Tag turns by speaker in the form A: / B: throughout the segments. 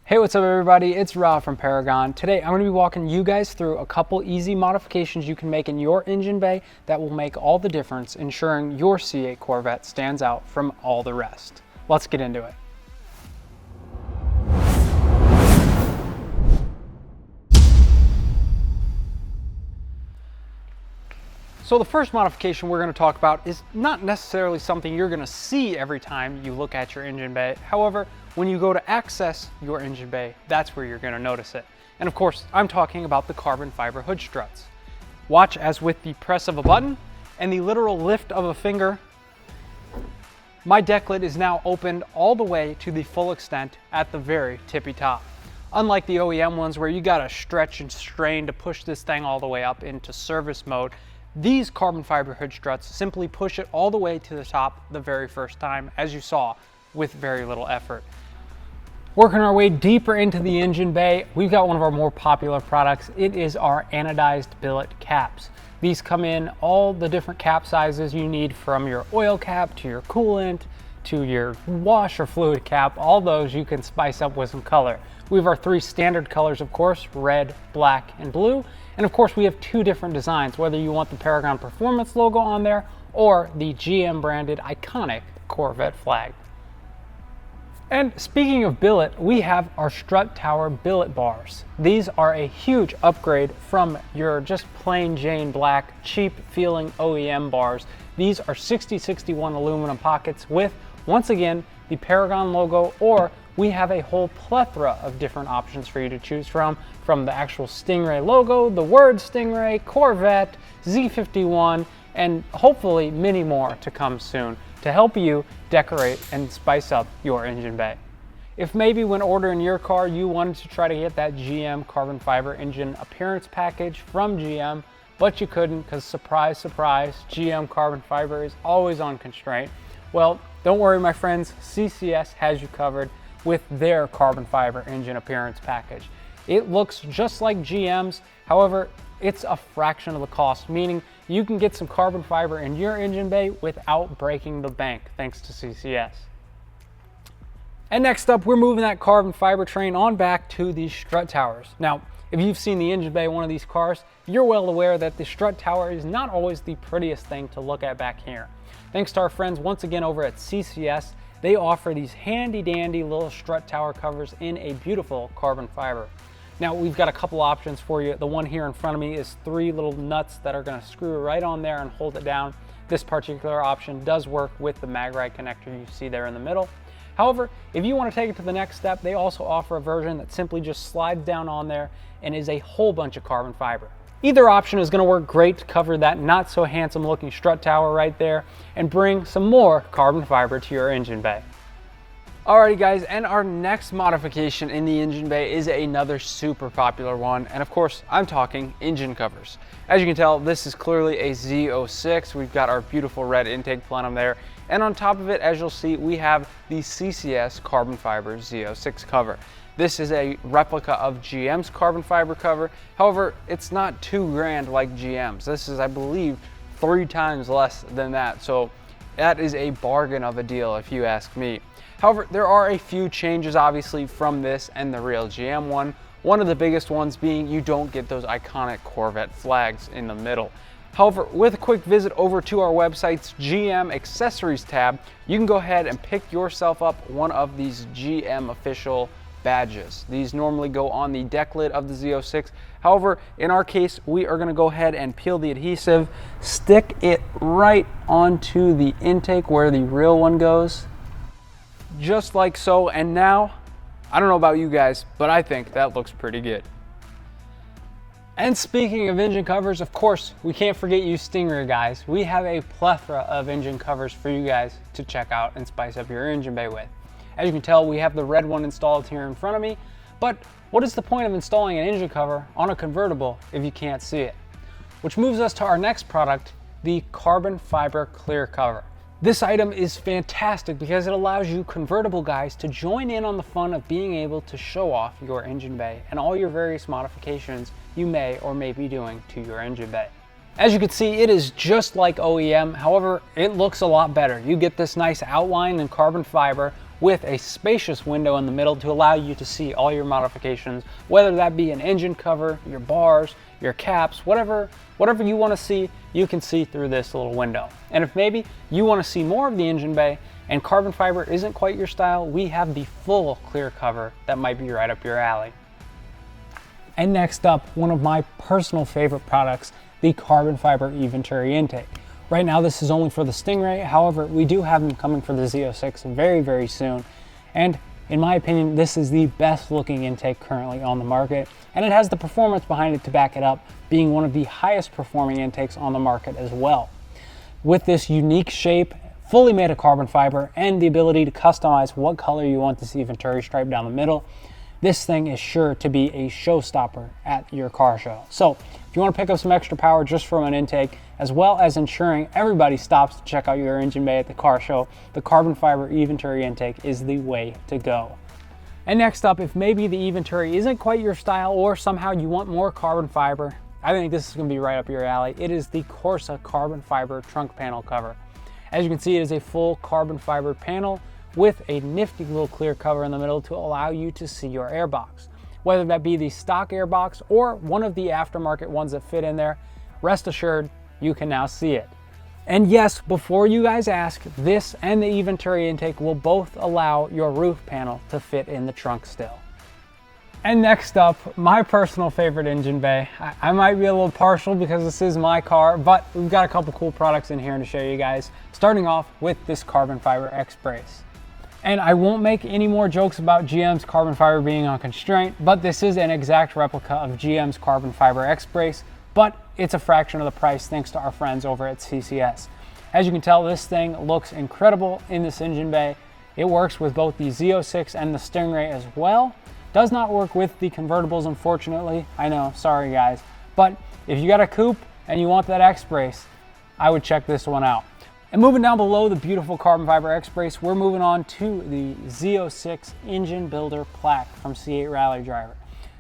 A: Hey, what's up everybody? It's Rob from Paragon. Today I'm going to be walking you guys through a couple easy modifications you can make in your engine bay that will make all the difference, ensuring your C8 Corvette stands out from all the rest. Let's get into it. So the first modification we're going to talk about is not necessarily something you're going to see every time you look at your engine bay. However, when you go to access your engine bay, that's where you're going to notice it. And of course, I'm talking about the carbon fiber hood struts. Watch as with the press of a button and the literal lift of a finger, my deck lid is now opened all the way to the full extent at the very tippy top. Unlike the OEM ones where you got to stretch and strain to push this thing all the way up into service mode, these carbon fiber hood struts simply push it all the way to the top the very first time, as you saw, with very little effort. Working our way deeper into the engine bay, we've got one of our more popular products. It is our anodized billet caps. These come in all the different cap sizes you need, from your oil cap to your coolant to your washer fluid cap. All those you can spice up with some color. We have our three standard colors, of course, red, black, and blue. And of course, we have two different designs, whether you want the Paragon Performance logo on there or the GM branded iconic Corvette flag. And speaking of billet, we have our Strut Tower billet bars. These are a huge upgrade from your just plain Jane black, cheap feeling OEM bars. These are 6061 aluminum pockets with, once again, the Paragon logo, or we have a whole plethora of different options for you to choose from the actual Stingray logo, the word Stingray, Corvette, Z51, and hopefully many more to come soon to help you decorate and spice up your engine bay. If maybe when ordering your car you wanted to try to get that GM carbon fiber engine appearance package from GM, but you couldn't because surprise, surprise, GM carbon fiber is always on constraint, well, don't worry my friends, CCS has you covered with their carbon fiber engine appearance package. It looks just like GM's, however, it's a fraction of the cost, meaning you can get some carbon fiber in your engine bay without breaking the bank, thanks to CCS. And next up, we're moving that carbon fiber train on back to these strut towers. Now, if you've seen the engine bay of one of these cars, you're well aware that the strut tower is not always the prettiest thing to look at back here. Thanks to our friends once again over at CCS, they offer these handy dandy little strut tower covers in a beautiful carbon fiber. Now we've got a couple options for you. The one here in front of me is three little nuts that are going to screw right on there and hold it down. This particular option does work with the mag ride connector you see there in the middle. However, if you want to take it to the next step, they also offer a version that simply just slides down on there and is a whole bunch of carbon fiber. Either option is going to work great to cover that not so handsome looking strut tower right there and bring some more carbon fiber to your engine bay. Alrighty guys, and our next modification in the engine bay is another super popular one, and of course I'm talking engine covers. As you can tell, this is clearly a Z06. We've got our beautiful red intake plenum there, and on top of it, as you'll see, we have the CCS carbon fiber Z06 cover. This is a replica of GM's carbon fiber cover. However, it's not too grand like GM's. This is, I believe, 3 times less than that. So that is a bargain of a deal if you ask me. However, there are a few changes obviously from this and the real GM one. One of the biggest ones being you don't get those iconic Corvette flags in the middle. However, with a quick visit over to our website's GM accessories tab, you can go ahead and pick yourself up one of these GM official badges. These normally go on the deck lid of the Z06. However, in our case, we are going to go ahead and peel the adhesive, stick it right onto the intake where the real one goes, just like so. And now, I don't know about you guys, but I think that looks pretty good. And speaking of engine covers, of course, we can't forget you Stingray guys. We have a plethora of engine covers for you guys to check out and spice up your engine bay with. As you can tell, we have the red one installed here in front of me, but what is the point of installing an engine cover on a convertible if you can't see it? Which moves us to our next product, the carbon fiber clear cover. This item is fantastic because it allows you convertible guys to join in on the fun of being able to show off your engine bay and all your various modifications you may or may be doing to your engine bay. As you can see, it is just like OEM, however, it looks a lot better. You get this nice outline in carbon fiber with a spacious window in the middle to allow you to see all your modifications, whether that be an engine cover, your bars, your caps, whatever you want to see, you can see through this little window. And if maybe you want to see more of the engine bay and carbon fiber isn't quite your style, we have the full clear cover that might be right up your alley. And next up, one of my personal favorite products, the carbon fiber EVENTURI intake. Right now this is only for the Stingray, however we do have them coming for the Z06 very, very soon. And in my opinion, this is the best looking intake currently on the market, and it has the performance behind it to back it up, being one of the highest performing intakes on the market as well. With this unique shape, fully made of carbon fiber, and the ability to customize what color you want this EVENTURI stripe down the middle, this thing is sure to be a showstopper at your car show. So if you want to pick up some extra power just from an intake, as well as ensuring everybody stops to check out your engine bay at the car show, the carbon fiber EVENTURI intake is the way to go. And next up, if maybe the EVENTURI isn't quite your style or somehow you want more carbon fiber, I think this is going to be right up your alley. It is the CORSA carbon fiber trunk panel cover. As you can see, it is a full carbon fiber panel with a nifty little clear cover in the middle to allow you to see your airbox. Whether that be the stock airbox or one of the aftermarket ones that fit in there, rest assured, you can now see it. And yes, before you guys ask, this and the EVENTURI intake will both allow your roof panel to fit in the trunk still. And next up, my personal favorite engine bay. I might be a little partial because this is my car, but we've got a couple cool products in here to show you guys, starting off with this carbon fiber Xrace. And I won't make any more jokes about GM's carbon fiber being on constraint, but this is an exact replica of GM's carbon fiber Xrace, but it's a fraction of the price thanks to our friends over at CCS. As you can tell, this thing looks incredible in this engine bay. It works with both the Z06 and the Stingray as well. Does not work with the convertibles, unfortunately. I know, sorry guys. But if you got a coupe and you want that Xrace, I would check this one out. And moving down below the beautiful carbon fiber Xrace, we're moving on to the Z06 engine builder plaque from C8 Rally Driver.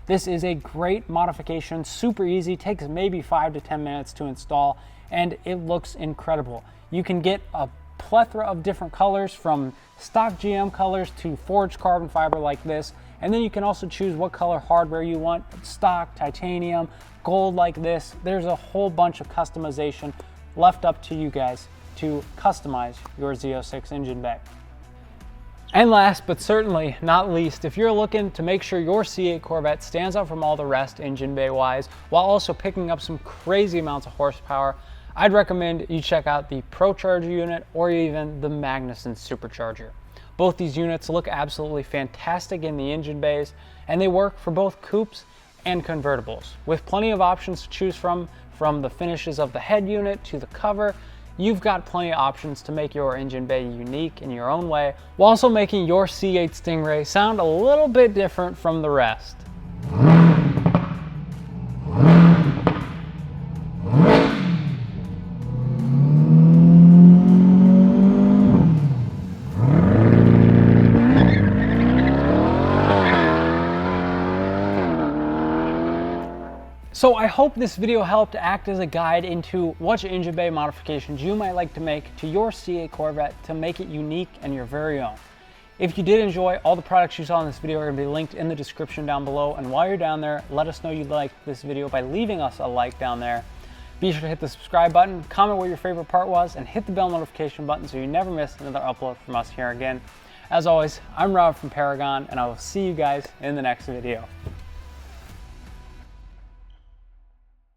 A: This is a great modification, super easy, takes maybe 5 to 10 minutes to install, and it looks incredible. You can get a plethora of different colors, from stock GM colors to forged carbon fiber like this, and then you can also choose what color hardware you want, stock, titanium, gold like this. There's a whole bunch of customization left up to you guys to customize your Z06 engine bay. And last but certainly not least, if you're looking to make sure your C8 Corvette stands out from all the rest engine bay wise, while also picking up some crazy amounts of horsepower, I'd recommend you check out the ProCharger unit or even the Magnuson Supercharger. Both these units look absolutely fantastic in the engine bays, and they work for both coupes and convertibles. With plenty of options to choose from the finishes of the head unit to the cover, you've got plenty of options to make your engine bay unique in your own way, while also making your C8 Stingray sound a little bit different from the rest. So I hope this video helped act as a guide into what engine bay modifications you might like to make to your C8 Corvette to make it unique and your very own. If you did enjoy, all the products you saw in this video are going to be linked in the description down below, and while you're down there, let us know you liked this video by leaving us a like down there. Be sure to hit the subscribe button, comment what your favorite part was, and hit the bell notification button so you never miss another upload from us here again. As always, I'm Rob from Paragon, and I will see you guys in the next video.